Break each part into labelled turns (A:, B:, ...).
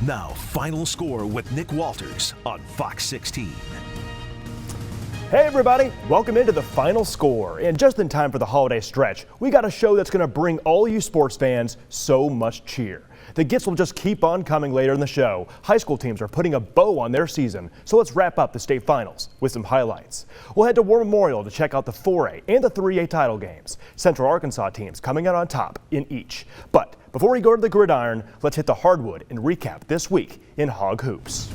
A: Now, Final Score with Nick Walters on Fox 16.
B: Hey everybody, welcome into the Final Score. And just in time for the holiday stretch, we got a show that's going to bring all you sports fans so much cheer. The gifts will just keep on coming later in the show. High school teams are putting a bow on their season, so let's wrap up the state finals with some highlights. We'll head to War Memorial to check out the 4A and the 3A title games. Central Arkansas teams coming out on top in each. But before we go to the gridiron, let's hit the hardwood and recap this week in Hog Hoops.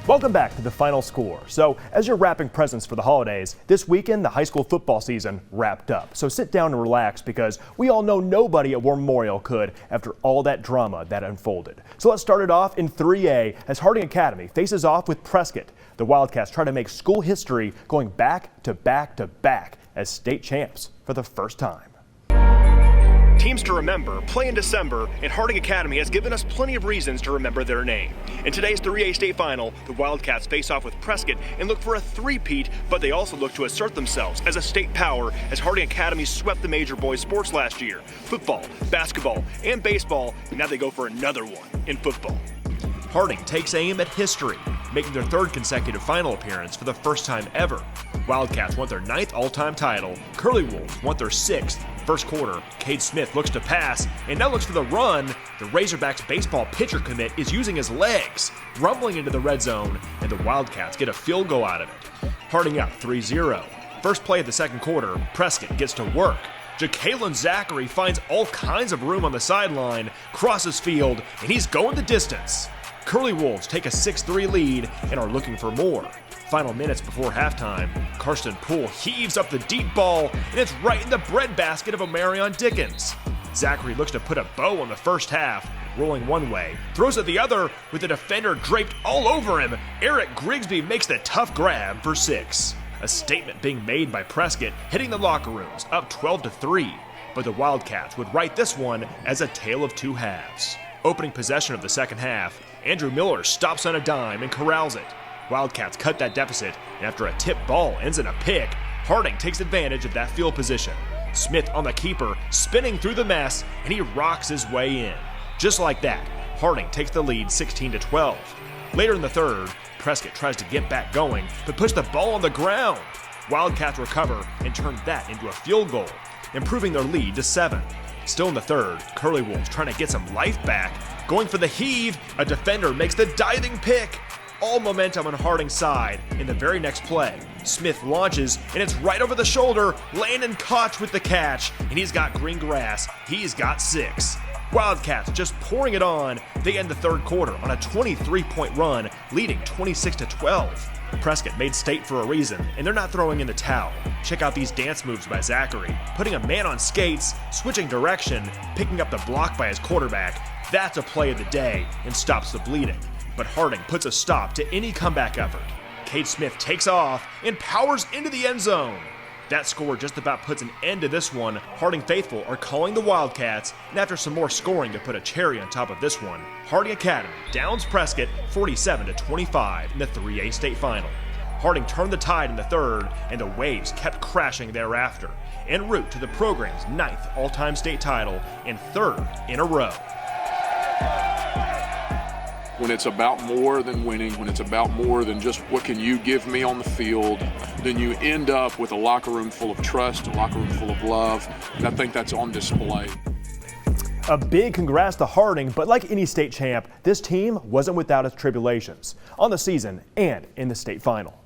B: Welcome back to the Final Score. So as you're wrapping presents for the holidays, this weekend the high school football season wrapped up. So sit down and relax because we all know nobody at War Memorial could after all that drama that unfolded. So let's start it off in 3A as Harding Academy faces off with Prescott. The Wildcats try to make school history going back to back to back as state champs for the first time.
C: Teams to remember play in December, and Harding Academy has given us plenty of reasons to remember their name. In today's 3A state final, the Wildcats face off with Prescott and look for a three-peat, but they also look to assert themselves as a state power as Harding Academy swept the major boys sports last year. Football, basketball, and baseball, and now they go for another one in football.
D: Harding takes aim at history, making their third consecutive final appearance for the first time ever. Wildcats want their 9th all-time title. Curly Wolves want their 6th. First quarter, Kade Smith looks to pass and now looks for the run. The Razorbacks baseball pitcher commit is using his legs, rumbling into the red zone, and the Wildcats get a field goal out of it. Harding up 3-0. First play of the second quarter, Prescott gets to work. Ja'Kalen Zachary finds all kinds of room on the sideline, crosses field, and he's going the distance. Curly Wolves take a 6-3 lead and are looking for more. Final minutes before halftime, Karsten Poole heaves up the deep ball, and it's right in the breadbasket of Omarion Dickens. Zachary looks to put a bow on the first half, rolling one way, throws it the other, with the defender draped all over him. Eric Grigsby makes the tough grab for 6. A statement being made by Prescott, hitting the locker rooms, up 12-3. But the Wildcats would write this one as a tale of two halves. Opening possession of the second half, Andrew Miller stops on a dime and corrals it. Wildcats cut that deficit, and after a tip ball ends in a pick, Harding takes advantage of that field position. Smith on the keeper, spinning through the mess, and he rocks his way in. Just like that, Harding takes the lead 16-12. Later in the third, Prescott tries to get back going, but puts the ball on the ground. Wildcats recover and turn that into a field goal, improving their lead to 7. Still in the third, Curly Wolves trying to get some life back. Going for the heave, a defender makes the diving pick. All momentum on Harding's side. In the very next play, Smith launches, and it's right over the shoulder. Landon Koch with the catch, and he's got green grass. He's got 6. Wildcats just pouring it on. They end the third quarter on a 23-point run, leading 26-12. Prescott made state for a reason, and they're not throwing in the towel. Check out these dance moves by Zachary. Putting a man on skates, switching direction, picking up the block by his quarterback. That's a play of the day and stops the bleeding. But Harding puts a stop to any comeback effort. Kade Smith takes off and powers into the end zone. That score just about puts an end to this one. Harding faithful are calling the Wildcats, and after some more scoring to put a cherry on top of this one, Harding Academy downs Prescott 47-25 in the 3A state final. Harding turned the tide in the third, and the waves kept crashing thereafter, en route to the program's 9th all-time state title and 3rd in a row.
E: When it's about more than winning, when it's about more than just what can you give me on the field, then you end up with a locker room full of trust, a locker room full of love, and I think that's on display.
B: A big congrats to Harding, but like any state champ, this team wasn't without its tribulations on the season and in the state final.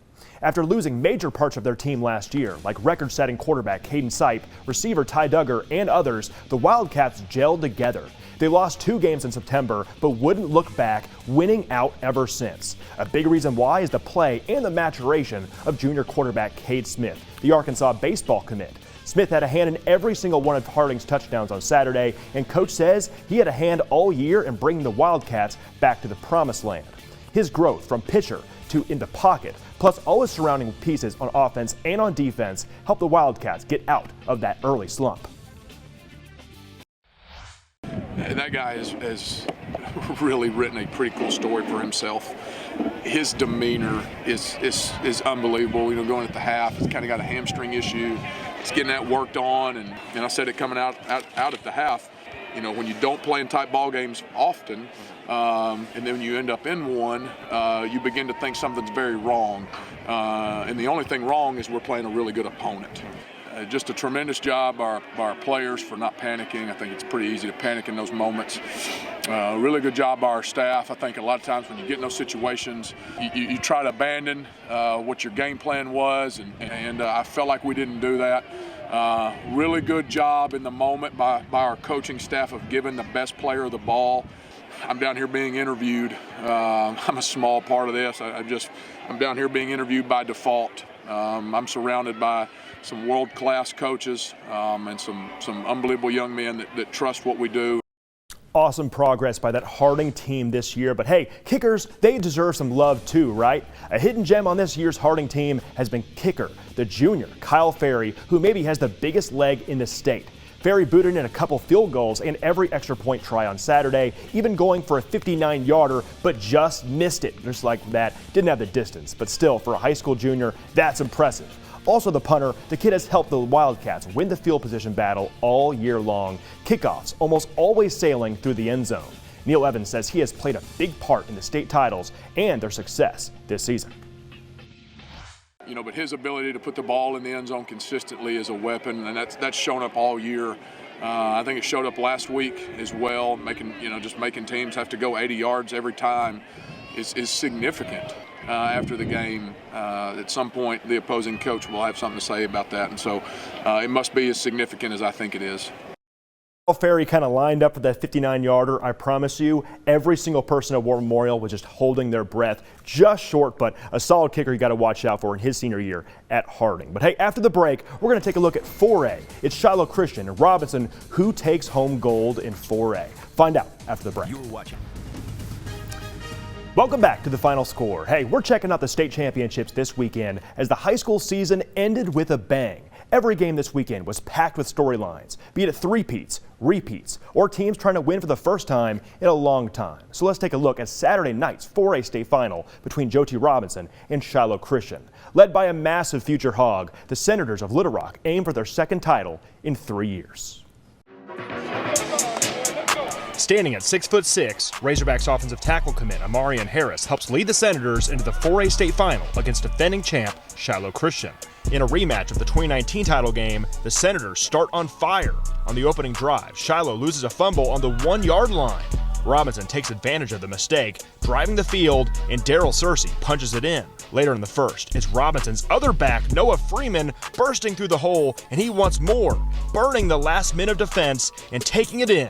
B: After losing major parts of their team last year, like record-setting quarterback Caden Sipe, receiver Ty Duggar, and others, the Wildcats gelled together. They lost 2 games in September, but wouldn't look back, winning out ever since. A big reason why is the play and the maturation of junior quarterback Kade Smith, the Arkansas baseball commit. Smith had a hand in every single one of Harding's touchdowns on Saturday, and coach says he had a hand all year in bringing the Wildcats back to the promised land. His growth from pitcher to in the pocket, plus all his surrounding pieces on offense and on defense, helped the Wildcats get out of that early slump.
E: That guy has really written a pretty cool story for himself. His demeanor is unbelievable. You know, going at the half, he's kind of got a hamstring issue. He's getting that worked on, and I said it coming out at the half. You know, when you don't play in tight ball games often, and then when you end up in one, you begin to think something's very wrong. And the only thing wrong is we're playing a really good opponent. Just a tremendous job by our players for not panicking. I think it's pretty easy to panic in those moments. Really good job by our staff. I think a lot of times when you get in those situations, you try to abandon what your game plan was, and I felt like we didn't do that. Really good job in the moment by our coaching staff of giving the best player the ball. I'm down here being interviewed. I'm a small part of this. I'm down here being interviewed by default. I'm surrounded by some world-class coaches and some unbelievable young men that trust what we do.
B: Awesome progress by that Harding team this year, but hey, kickers, they deserve some love too, right? A hidden gem on this year's Harding team has been kicker, the junior Kyle Ferry, who maybe has the biggest leg in the state. Ferry booted in a couple field goals and every extra point try on Saturday, even going for a 59-yarder, but just missed it. Just like that, didn't have the distance, but still, for a high school junior, that's impressive. Also the punter, the kid has helped the Wildcats win the field position battle all year long. Kickoffs almost always sailing through the end zone. Neil Evans says he has played a big part in the state titles and their success this season.
E: You know, but his ability to put the ball in the end zone consistently is a weapon, and that's shown up all year. I think it showed up last week as well. Just making teams have to go 80 yards every time is significant. After the game, at some point, the opposing coach will have something to say about that, and so it must be as significant as I think it is.
B: Ferry kind of lined up for that 59-yarder. I promise you, every single person at War Memorial was just holding their breath, just short, but a solid kicker you got to watch out for in his senior year at Harding. But hey, after the break, we're going to take a look at 4A. It's Shiloh Christian and Robinson who takes home gold in 4A. Find out after the break.
A: You're watching.
B: Welcome back to the Final Score. Hey, we're checking out the state championships this weekend as the high school season ended with a bang. Every game this weekend was packed with storylines, be it three-peats, repeats, or teams trying to win for the first time in a long time. So let's take a look at Saturday night's 4A state final between Joe T. Robinson and Shiloh Christian. Led by a massive future hog, the Senators of Little Rock aim for their second title in 3 years.
D: Standing at 6'6", Razorbacks offensive tackle commit Amarian Harris helps lead the Senators into the 4A state final against defending champ Shiloh Christian. In a rematch of the 2019 title game, the Senators start on fire. On the opening drive, Shiloh loses a fumble on the 1-yard line. Robinson takes advantage of the mistake, driving the field, and Daryl Searcy punches it in. Later in the first, it's Robinson's other back, Noah Freeman, bursting through the hole, and he wants more, burning the last minute of defense and taking it in.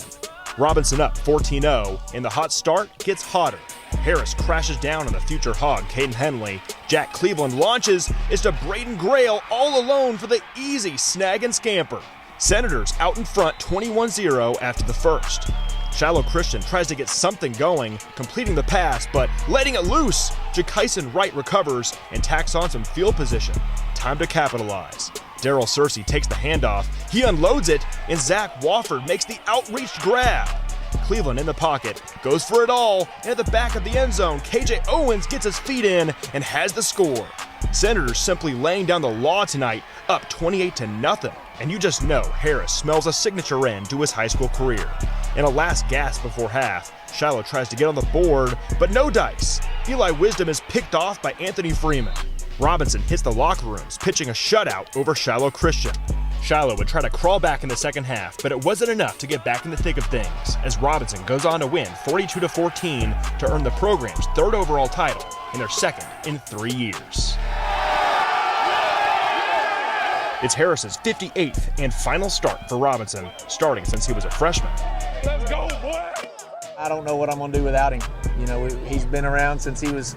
D: Robinson up 14-0, and the hot start gets hotter. Harris crashes down on the future hog, Caden Henley. Jack Cleveland launches. It's to Braden Grail all alone for the easy snag and scamper. Senators out in front 21-0 after the first. Shiloh Christian tries to get something going, completing the pass, but letting it loose. Jakaisen Wright recovers and tacks on some field position. Time to capitalize. Daryl Searcy takes the handoff, he unloads it, and Zach Wofford makes the outreached grab. Cleveland in the pocket, goes for it all, and at the back of the end zone, KJ Owens gets his feet in and has the score. Senators simply laying down the law tonight, up 28-0, and you just know Harris smells a signature end to his high school career. In a last gasp before half, Shiloh tries to get on the board, but no dice. Eli Wisdom is picked off by Anthony Freeman. Robinson hits the locker rooms, pitching a shutout over Shiloh Christian. Shiloh would try to crawl back in the second half, but it wasn't enough to get back in the thick of things, as Robinson goes on to win 42-14 to earn the program's third overall title and their second in 3 years. It's Harris's 58th and final start for Robinson, starting since he was a freshman.
F: Let's go, boy!
G: I don't know what I'm going to do without him. You know, he's been around since he was,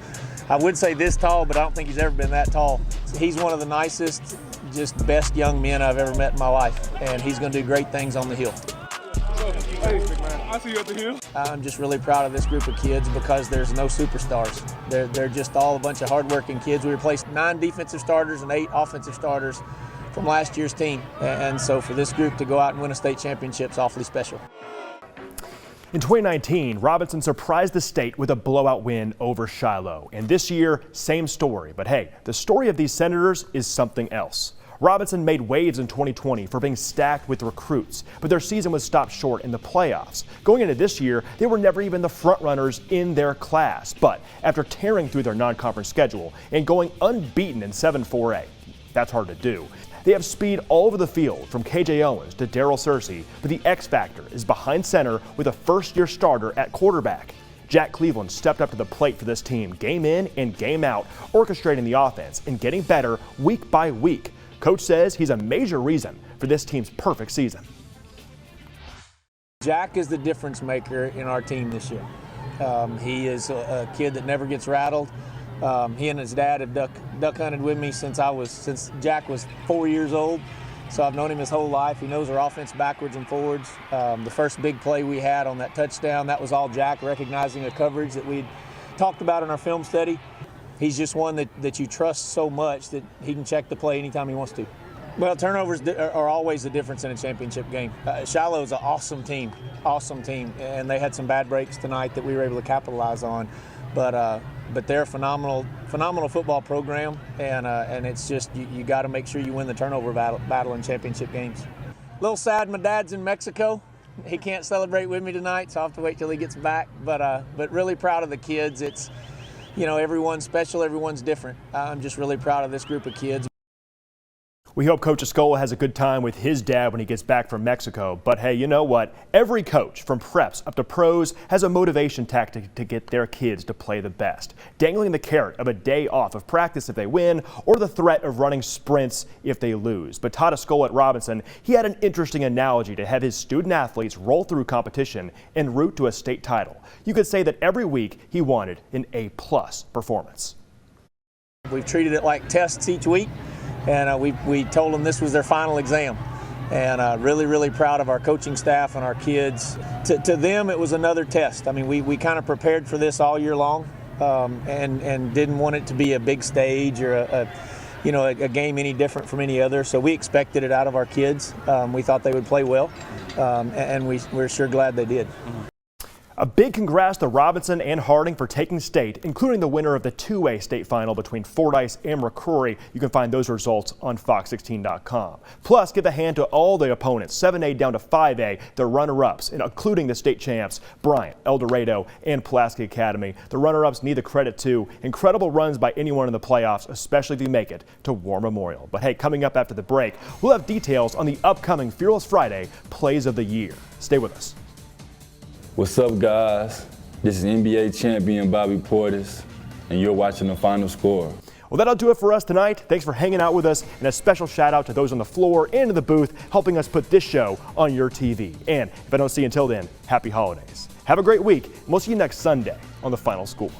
G: I would say this tall, but I don't think he's ever been that tall. He's one of the nicest, just best young men I've ever met in my life, and he's going to do great things on the hill.
F: Hey, man, I see you at the hill.
G: I'm just really proud of this group of kids because there's no superstars. They're just all a bunch of hardworking kids. We replaced 9 defensive starters and 8 offensive starters from last year's team, and so for this group to go out and win a state championship is awfully special.
B: In 2019, Robinson surprised the state with a blowout win over Shiloh. And this year, same story. But hey, the story of these Senators is something else. Robinson made waves in 2020 for being stacked with recruits, but their season was stopped short in the playoffs. Going into this year, they were never even the front runners in their class, but after tearing through their non-conference schedule and going unbeaten in 7-4A, that's hard to do. They have speed all over the field, from KJ Owens to Daryl Searcy, but the X factor is behind center with a first-year starter at quarterback. Jack Cleveland stepped up to the plate for this team game in and game out, orchestrating the offense and getting better week by week. Coach says he's a major reason for this team's perfect season.
G: Jack is the difference maker in our team this year. He is a kid that never gets rattled. He and his dad have duck hunted with me since Jack was 4 years old. So I've known him his whole life. He knows our offense backwards and forwards. The first big play we had on that touchdown, that was all Jack recognizing a coverage that we'd talked about in our film study. He's just one that you trust so much that he can check the play anytime he wants to. Well, turnovers are always the difference in a championship game. Shiloh is an awesome team, and they had some bad breaks tonight that we were able to capitalize on. But they're a phenomenal football program, and it's just you got to make sure you win the turnover battle in championship games. A little sad, my dad's in Mexico. He can't celebrate with me tonight, so I'll have to wait till he gets back. But really proud of the kids. It's, everyone's special, everyone's different. I'm just really proud of this group of kids.
B: We hope Coach Escola has a good time with his dad when he gets back from Mexico. But hey, you know what? Every coach, from preps up to pros, has a motivation tactic to get their kids to play the best. Dangling the carrot of a day off of practice if they win, or the threat of running sprints if they lose. But Todd Escola at Robinson, he had an interesting analogy to have his student athletes roll through competition en route to a state title. You could say that every week he wanted an A+ performance.
G: We've treated it like tests each week. And we told them this was their final exam. And really proud of our coaching staff and our kids. To them, it was another test. I mean, we kind of prepared for this all year long, and didn't want it to be a big stage or a game any different from any other. So we expected it out of our kids. We thought they would play well, and we're sure glad they did.
B: A big congrats to Robinson and Harding for taking state, including the winner of the 2A state final between Fordyce and McCrory. You can find those results on fox16.com. Plus, give a hand to all the opponents, 7A down to 5A, the runner-ups, including the state champs, Bryant, El Dorado, and Pulaski Academy. The runner-ups need the credit too. Incredible runs by anyone in the playoffs, especially if you make it to War Memorial. But hey, coming up after the break, we'll have details on the upcoming Fearless Friday Plays of the Year. Stay with us.
H: What's up, guys? This is NBA champion Bobby Portis, and you're watching The Final Score.
B: Well, that'll do it for us tonight. Thanks for hanging out with us, and a special shout out to those on the floor and in the booth helping us put this show on your TV. And if I don't see you until then, happy holidays. Have a great week, and we'll see you next Sunday on The Final Score.